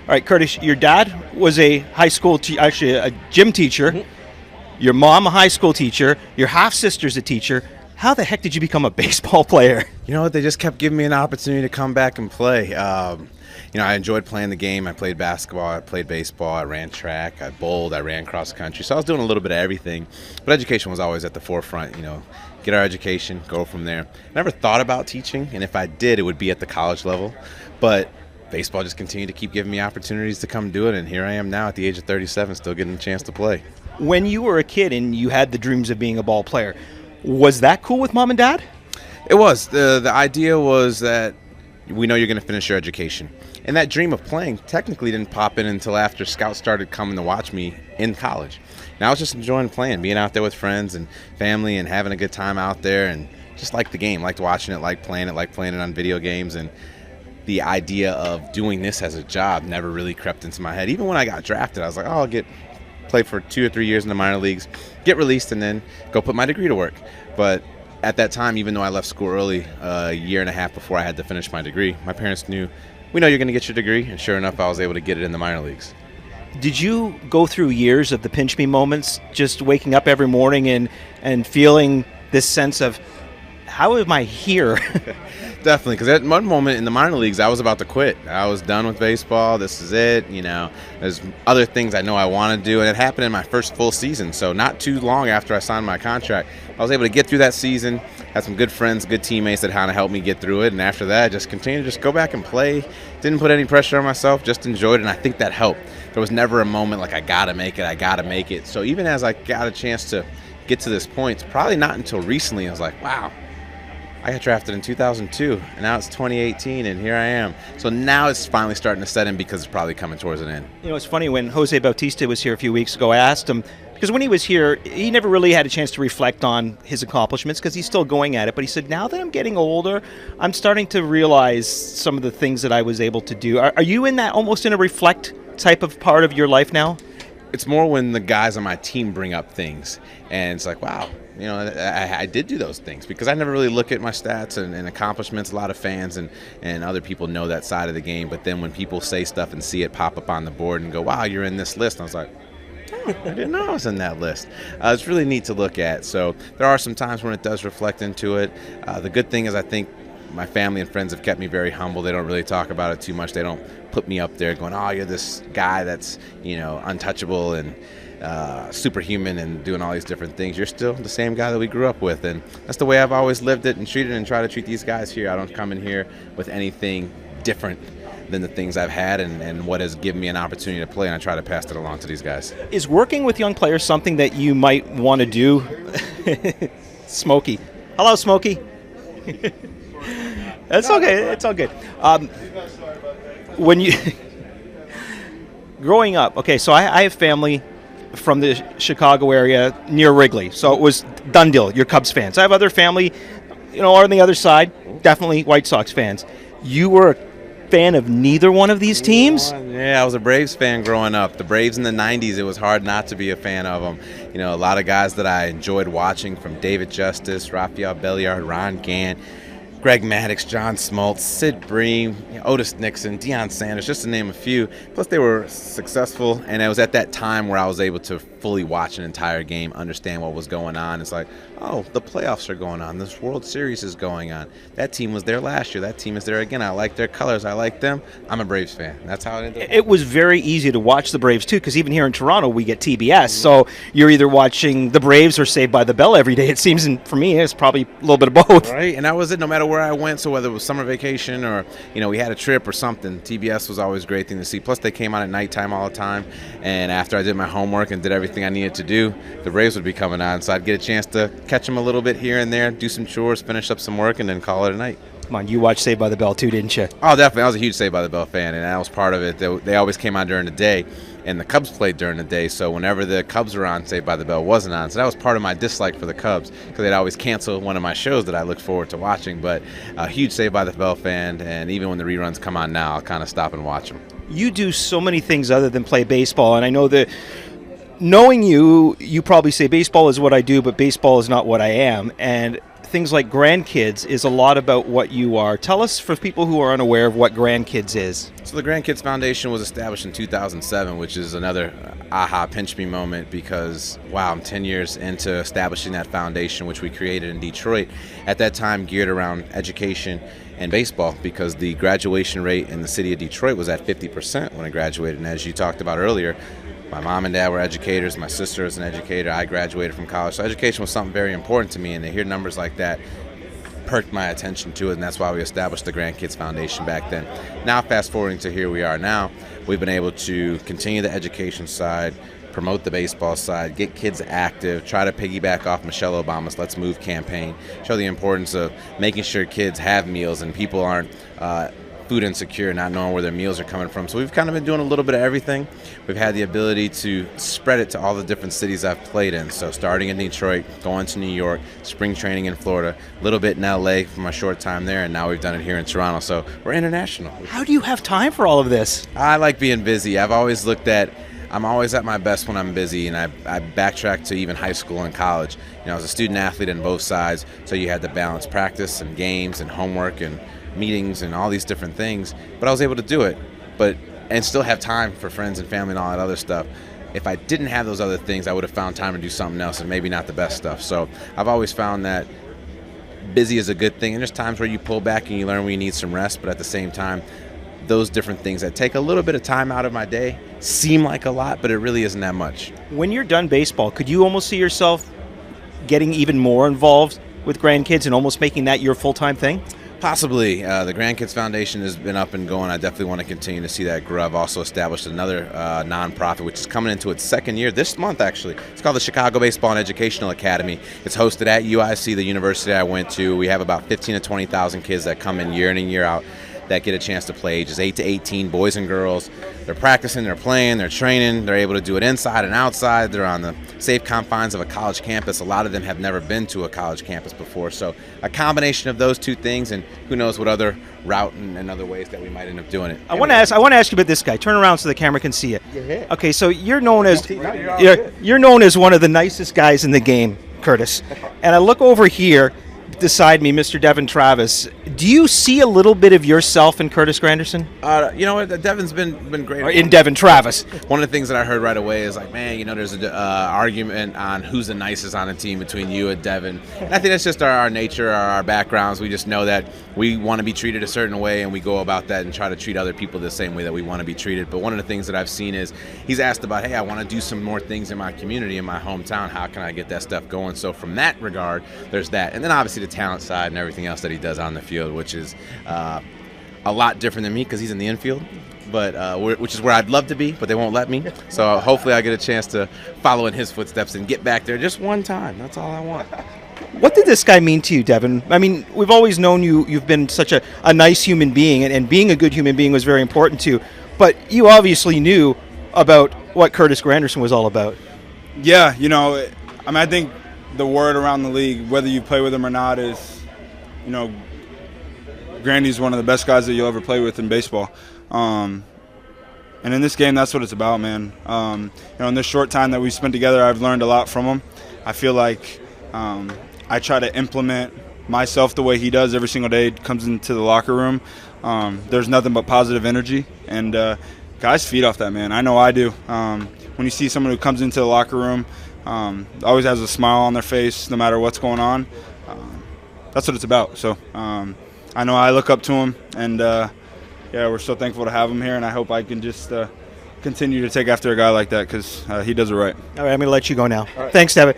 right, Curtis, your dad was a high school, actually a gym teacher. Mm-hmm. Your mom a high school teacher. Your half-sister's a teacher. How the heck did you become a baseball player? You know what? They just kept giving me an opportunity to come back and play. I enjoyed playing the game. I played basketball. I played baseball. I ran track. I bowled. I ran cross country. So I was doing a little bit of everything. But education was always at the forefront. Get our education, go from there. I never thought about teaching, and if I did, it would be at the college level. But baseball just continued to keep giving me opportunities to come do it, and here I am now at the age of 37, still getting a chance to play. When you were a kid and you had the dreams of being a ball player, was that cool with mom and dad? It was. The idea was that we know you're going to finish your education. And that dream of playing technically didn't pop in until after scouts started coming to watch me in college. And I was just enjoying playing, being out there with friends and family and having a good time out there, and just liked the game, liked watching it, liked playing it on video games. And the idea of doing this as a job never really crept into my head. Even when I got drafted, I was like, oh, I'll play for 2 or 3 years in the minor leagues, get released, and then go put my degree to work. But at that time, even though I left school early, a year and a half before I had to finish my degree, my parents knew, we know you're going to get your degree, and sure enough, I was able to get it in the minor leagues. Did you go through years of the pinch me moments, just waking up every morning and feeling this sense of, how am I here? Definitely, because at one moment in the minor leagues, I was about to quit. I was done with baseball. This is it. There's other things I know I want to do, and it happened in my first full season. So not too long after I signed my contract, I was able to get through that season, had some good friends, good teammates that kind of helped me get through it, and after that, I just continued to just go back and play. Didn't put any pressure on myself, just enjoyed it, and I think that helped. There was never a moment like, I got to make it. So even as I got a chance to get to this point, it's probably not until recently I was like, wow, I got drafted in 2002, and now it's 2018, and here I am. So now it's finally starting to set in because it's probably coming towards an end. It's funny, when Jose Bautista was here a few weeks ago, I asked him, because when he was here, he never really had a chance to reflect on his accomplishments because he's still going at it. But he said, now that I'm getting older, I'm starting to realize some of the things that I was able to do. Are you in that, almost in a reflect type of part of your life now? It's more when the guys on my team bring up things, and it's like, wow, I did do those things, because I never really look at my stats and accomplishments. A lot of fans and other people know that side of the game, but then when people say stuff and see it pop up on the board and go, wow, you're in this list, and I was like, oh, I didn't know I was in that list. It's really neat to look at. So there are some times when it does reflect into it. The good thing is, I think my family and friends have kept me very humble. They don't really talk about it too much. They don't put me up there going, oh, you're this guy that's, untouchable and superhuman and doing all these different things. You're still the same guy that we grew up with, and that's the way I've always lived it and treated and try to treat these guys here. I don't come in here with anything different than the things I've had and what has given me an opportunity to play, and I try to pass it along to these guys. Is working with young players something that you might want to do? Smokey. Hello, Smokey. That's okay. It's all good. When you growing up, okay, so I have family from the Chicago area near Wrigley, so it was done deal. You're Cubs fans. I have other family, on the other side, definitely White Sox fans. You were a fan of neither one of these teams? Yeah, I was a Braves fan growing up. The Braves in the 90s, it was hard not to be a fan of them. A lot of guys that I enjoyed watching, from David Justice, Rafael Belliard, Ron Gant, Greg Maddux, John Smoltz, Sid Bream, Otis Nixon, Deion Sanders, just to name a few. Plus, they were successful, and it was at that time where I was able to fully watch an entire game, understand what was going on. It's like, oh, the playoffs are going on. This World Series is going on. That team was there last year. That team is there again. I like their colors. I like them. I'm a Braves fan. That's how it ended up. It was very easy to watch the Braves, too, because even here in Toronto, we get TBS. So you're either watching the Braves or Saved by the Bell every day, it seems. And for me, it's probably a little bit of both. Right, and that was it no matter where I went. So whether it was summer vacation or, we had a trip or something, TBS was always a great thing to see. Plus, they came out at nighttime all the time. And after I did my homework and did everything I needed to do, the Braves would be coming on. So I'd get a chance to catch them a little bit here and there, do some chores, finish up some work, and then call it a night. Come on, you watched Saved by the Bell too, didn't you? Oh, definitely. I was a huge Saved by the Bell fan, and that was part of it. They always came on during the day, and the Cubs played during the day. So whenever the Cubs were on, Saved by the Bell wasn't on. So that was part of my dislike for the Cubs, because they'd always cancel one of my shows that I look forward to watching. But a huge Saved by the Bell fan, and even when the reruns come on now, I'll kind of stop and watch them. You do so many things other than play baseball, and I know that knowing you probably say baseball is what I do, but baseball is not what I am. And things like grandkids is a lot about what you are. Tell us, for people who are unaware, of what grandkids is. So the Grandkids Foundation was established in 2007, which is another aha pinch me moment because, wow, I'm 10 years into establishing that foundation, which we created in Detroit. At that time, geared around education and baseball, because the graduation rate in the city of Detroit was at 50% when I graduated. And as you talked about earlier, my mom and dad were educators. My sister is an educator. I graduated from college. So education was something very important to me, and to hear numbers like that perked my attention to it, and that's why we established the Grandkids Foundation back then. Now, fast forwarding to here we are now, we've been able to continue the education side, promote the baseball side, get kids active, try to piggyback off Michelle Obama's Let's Move campaign, show the importance of making sure kids have meals and people aren't food insecure, not knowing where their meals are coming from. So we've kind of been doing a little bit of everything. We've had the ability to spread it to all the different cities I've played in. So starting in Detroit, going to New York, spring training in Florida, a little bit in LA for my short time there, and now we've done it here in Toronto. So we're international. How do you have time for all of this? I like being busy. I've always looked at I'm always at my best when I'm busy, and I backtrack to even high school and college. I was a student athlete on both sides, so you had to balance practice and games and homework and meetings and all these different things, but I was able to do it and still have time for friends and family and all that other stuff. If I didn't have those other things, I would have found time to do something else and maybe not the best stuff. So I've always found that busy is a good thing, and there's times where you pull back and you learn when you need some rest, but at the same time, those different things that take a little bit of time out of my day seem like a lot, but it really isn't that much. When you're done baseball, could you almost see yourself getting even more involved with grandkids and almost making that your full-time thing? Possibly. The Grandkids Foundation has been up and going. I definitely want to continue to see that grow. I've also established another nonprofit, which is coming into its second year this month, actually. It's called the Chicago Baseball and Educational Academy. It's hosted at UIC, the university I went to. We have about 15 to 20,000 kids that come in year out that get a chance to play, ages 8 to 18, boys and girls. They're practicing, they're playing, they're training, they're able to do it inside and outside. They're on the safe confines of a college campus. A lot of them have never been to a college campus before. So a combination of those two things, and who knows what other route and other ways that we might end up doing it. I want to ask you about this guy. Turn around so the camera can see you. Okay, so you're known as one of the nicest guys in the game, Curtis. And I look over here beside me, Mr. Devin Travis. Do you see a little bit of yourself in Curtis Granderson? You know what? Devin's been great. Or in Devin Travis. One of the things that I heard right away is like, man, there's an argument on who's the nicest on a team between you and Devin. And I think that's just our nature, our backgrounds. We just know that we want to be treated a certain way, and we go about that and try to treat other people the same way that we want to be treated. But one of the things that I've seen is he's asked about, hey, I want to do some more things in my community, in my hometown. How can I get that stuff going? So from that regard, there's that. And then obviously the talent side and everything else that he does on the field, which is a lot different than me because he's in the infield, but which is where I'd love to be, but they won't let me. So hopefully I get a chance to follow in his footsteps and get back there just one time. That's all I want. What did this guy mean to you, Devin? I mean, we've always known you've been such a nice human being, and being a good human being was very important to you, but you obviously knew about what Curtis Granderson was all about. Yeah, I think the word around the league, whether you play with him or not, is, Grandy's one of the best guys that you'll ever play with in baseball. And in this game, that's what it's about, man. In this short time that we spent together, I've learned a lot from him. I feel like I try to implement myself the way he does every single day. Comes into the locker room. There's nothing but positive energy, and guys feed off that, man. I know I do. When you see someone who comes into the locker room, always has a smile on their face no matter what's going on, that's what it's about. So I know I look up to him, and we're so thankful to have him here, and I hope I can just continue to take after a guy like that because he does it right. All right, I'm going to let you go now. Right. Thanks, Devin.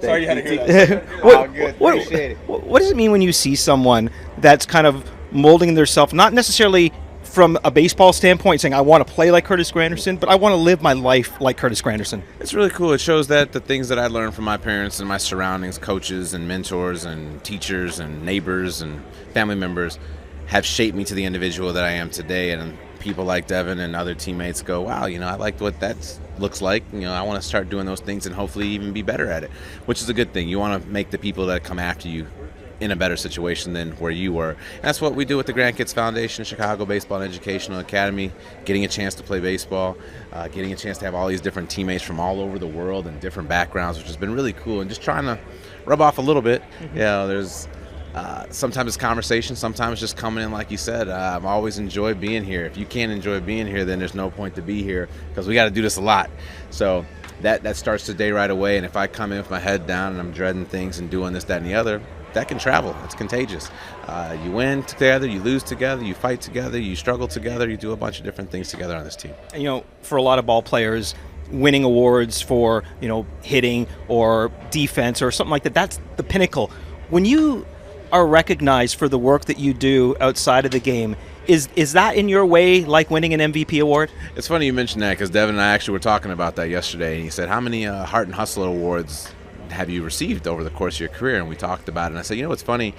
Sorry you had to hear that. Appreciate it. What does it mean when you see someone that's kind of molding themselves, not necessarily from a baseball standpoint, saying I want to play like Curtis Granderson, but I want to live my life like Curtis Granderson? It's really cool. It shows that the things that I learned from my parents and my surroundings, coaches and mentors and teachers and neighbors and family members, have shaped me to the individual that I am today. And people like Devin and other teammates go, wow, I liked what that looks like. I want to start doing those things and hopefully even be better at it, which is a good thing. You want to make the people that come after you in a better situation than where you were. And that's what we do with the Grandkids Foundation, Chicago Baseball and Educational Academy, getting a chance to play baseball, getting a chance to have all these different teammates from all over the world and different backgrounds, which has been really cool, and just trying to rub off a little bit. Mm-hmm. There's Sometimes it's conversation, sometimes just coming in like you said. I've always enjoyed being here. If you can't enjoy being here, then there's no point to be here because we got to do this a lot. So that starts the day right away, and if I come in with my head down and I'm dreading things and doing this, that, and the other, that can travel. It's contagious. You win together, you lose together, you fight together, you struggle together, you do a bunch of different things together on this team. And, for a lot of ball players, winning awards for, hitting or defense or something like that, that's the pinnacle. When you are recognized for the work that you do outside of the game, is that in your way like winning an MVP award? It's funny you mentioned that because Devin and I actually were talking about that yesterday, and he said, how many Heart and Hustle awards have you received over the course of your career? And we talked about it, and I said, what's funny,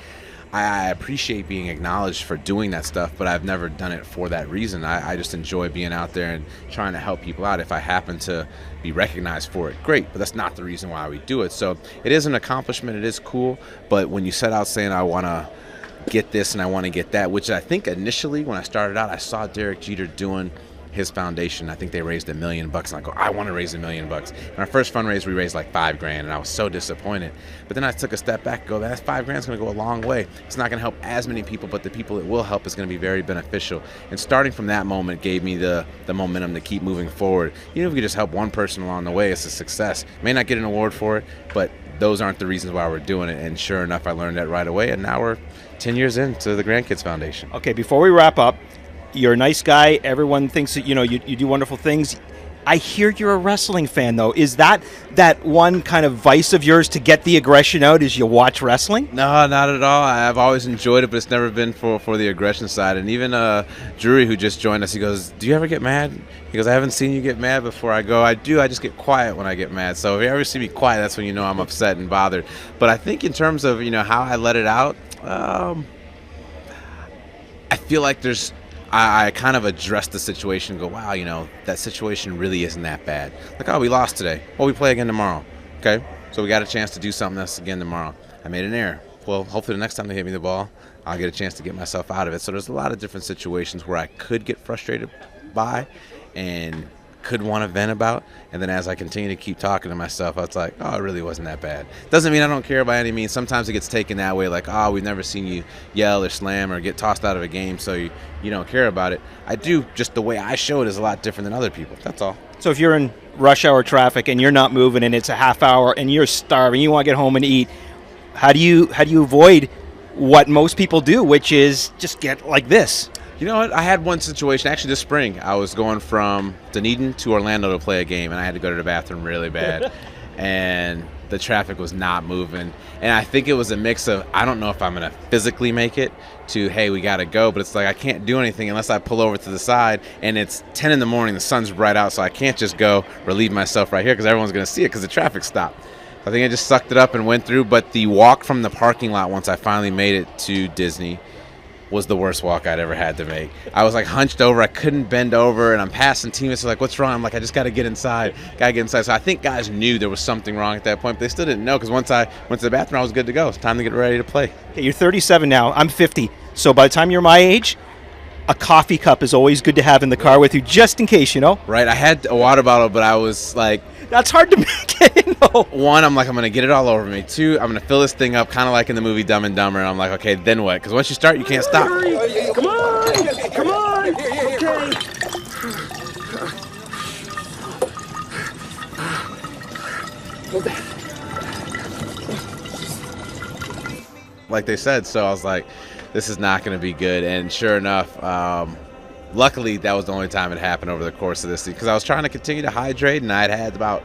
I appreciate being acknowledged for doing that stuff, but I've never done it for that reason. I just enjoy being out there and trying to help people out. If I happen to be recognized for it, great, but that's not the reason why we do it. So it is an accomplishment, it is cool, but when you set out saying I want to get this and I want to get that, which I think initially when I started out, I saw Derek Jeter doing his foundation. I think they raised $1 million, and I go, I want to raise $1 million. And our first fundraiser, we raised like $5,000, and I was so disappointed. But then I took a step back and go, that $5,000 is going to go a long way. It's not going to help as many people, but the people it will help is going to be very beneficial. And starting from that moment gave me the momentum to keep moving forward. Even if you just help one person along the way, it's a success. May not get an award for it, but those aren't the reasons why we're doing it. And sure enough, I learned that right away, and now we're 10 years into the Grandkids Foundation. Okay, before we wrap up, you're a nice guy. Everyone thinks that you do wonderful things. I hear you're a wrestling fan, though. Is that one kind of vice of yours to get the aggression out? Is you watch wrestling? No, not at all. I've always enjoyed it, but it's never been for the aggression side. And even Drury, who just joined us, he goes, "Do you ever get mad?" He goes, "I haven't seen you get mad before." I go, "I do. I just get quiet when I get mad. So if you ever see me quiet, that's when you know I'm upset and bothered." But I think in terms of how I let it out, I feel like I kind of address the situation and go, wow, that situation really isn't that bad. Like, oh, we lost today. Well, we play again tomorrow. Okay? So we got a chance to do something else again tomorrow. I made an error. Well, hopefully the next time they hit me the ball, I'll get a chance to get myself out of it. So there's a lot of different situations where I could get frustrated by and could want to vent about. And then as I continue to keep talking to myself, I was like, oh, it really wasn't that bad. Doesn't mean I don't care by any means. Sometimes it gets taken that way, like, oh, we've never seen you yell or slam or get tossed out of a game, so you don't care about it. I do, just the way I show it is a lot different than other people. That's all. So if you're in rush hour traffic and you're not moving and it's a half hour and you're starving, you want to get home and eat, how do you avoid what most people do, which is just get like this? You know what? I had one situation, actually this spring. I was going from Dunedin to Orlando to play a game, and I had to go to the bathroom really bad. And the traffic was not moving. And I think it was a mix of, I don't know if I'm going to physically make it, to, hey, we got to go. But it's like I can't do anything unless I pull over to the side. And it's 10 in the morning, the sun's bright out, so I can't just go relieve myself right here because everyone's going to see it because the traffic stopped. I think I just sucked it up and went through. But the walk from the parking lot once I finally made it to Disney was the worst walk I'd ever had to make. I was like hunched over. I couldn't bend over, and I'm passing teammates. They're like, what's wrong? I'm like, I just got to get inside. So I think guys knew there was something wrong at that point, but they still didn't know because once I went to the bathroom, I was good to go. It's time to get ready to play. Okay, you're 37 now. I'm 50. So by the time you're my age, a coffee cup is always good to have in the car with you, just in case, Right. I had a water bottle, but I was like, that's hard to make it, One, I'm like, I'm going to get it all over me. Two, I'm going to fill this thing up kind of like in the movie Dumb and Dumber. And I'm like, okay, then what? Because once you start, you can't stop. Come on! Come on! Okay. Like they said, so I was like, this is not going to be good. And sure enough, luckily, that was the only time it happened over the course of this season because I was trying to continue to hydrate, and I'd had about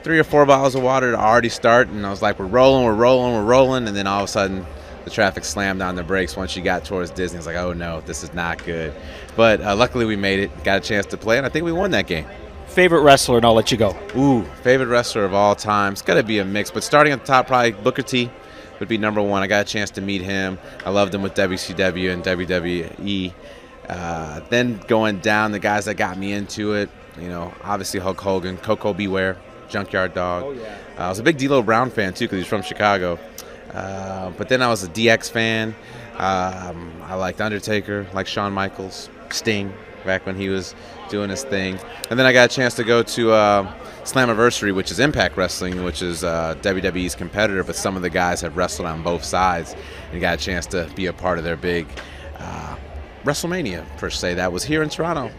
3 or 4 bottles of water to already start, and I was like, we're rolling, and then all of a sudden, the traffic slammed on the brakes once you got towards Disney. I was like, oh, no, this is not good. But luckily, we made it, got a chance to play, and I think we won that game. Favorite wrestler, and I'll let you go. Ooh, favorite wrestler of all time. It's got to be a mix, but starting at the top, probably Booker T would be number one. I got a chance to meet him. I loved him with WCW and WWE. Then going down, the guys that got me into it, obviously Hulk Hogan, Coco Beware, Junkyard Dog. Oh, yeah. I was a big D'Lo Brown fan, too, because he's from Chicago. But then I was a DX fan. I liked Undertaker, like Shawn Michaels. Sting back when he was doing his thing. And then I got a chance to go to Slammiversary, which is Impact Wrestling, which is WWE's competitor, but some of the guys have wrestled on both sides and got a chance to be a part of their big WrestleMania, per se. That was here in Toronto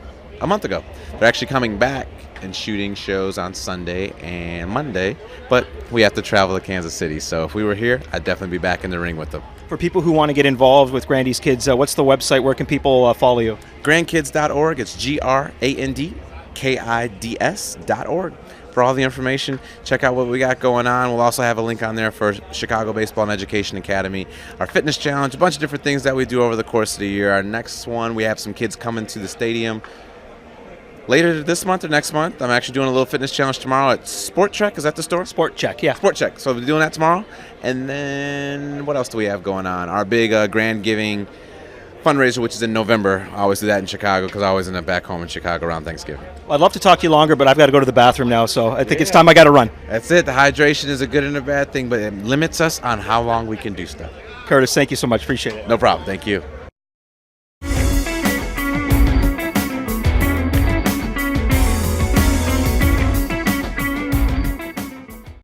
a month ago. They're actually coming back and shooting shows on Sunday and Monday, but we have to travel to Kansas City. So if we were here, I'd definitely be back in the ring with them. For people who want to get involved with Grandy's Kids, what's the website? Where can people follow you? Grandkids.org. It's GRANDKIDS.org. For all the information, check out what we got going on. We'll also have a link on there for Chicago Baseball and Education Academy, our fitness challenge, a bunch of different things that we do over the course of the year. Our next one, we have some kids coming to the stadium later this month or next month. I'm actually doing a little fitness challenge tomorrow at Sport Trek. Is that the store? Sport Check, yeah. Sport Check. So we're doing that tomorrow. And then what else do we have going on? Our big Grand Giving fundraiser, which is in November. I always do that in Chicago because I always end up back home in Chicago around Thanksgiving. Well, I'd love to talk to you longer, but I've got to go to the bathroom now, so I think it's time I got to run. That's it. The hydration is a good and a bad thing, but it limits us on how long we can do stuff. Curtis, thank you so much. Appreciate it. No problem. Thank you.